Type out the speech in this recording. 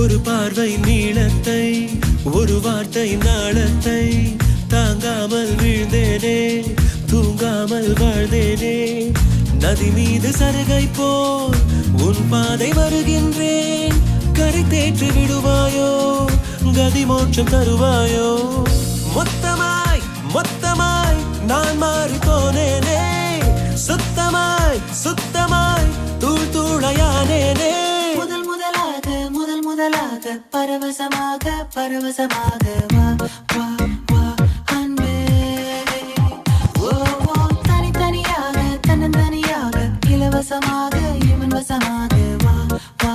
ஒரு பார்வை நீளத்தை, ஒரு வார்த்தை நாளத்தை தாங்காமல் வீழ்ந்தேனே, தூங்காமல் வாழ்ந்தேனே. நதி மீது சருகை போல் உன் பாதை வருகின்றேன். கரை தேற்றி விடுவாயோ, கதி மோட்சம் தருவாயோ. மொத்தமாய் மொத்தமாய் நான் மாறி போனேனே, சுத்தமாய் சுத்தமாய் தூள் தூளையானேனே. முதல் முதலாக பரவசமாக பரவசமாக வா வா வா அன்பே. ஓ ஓ தனித்தனியாக தன்னந்தனியாக இலவசமாக இவன் வசமாக வா வா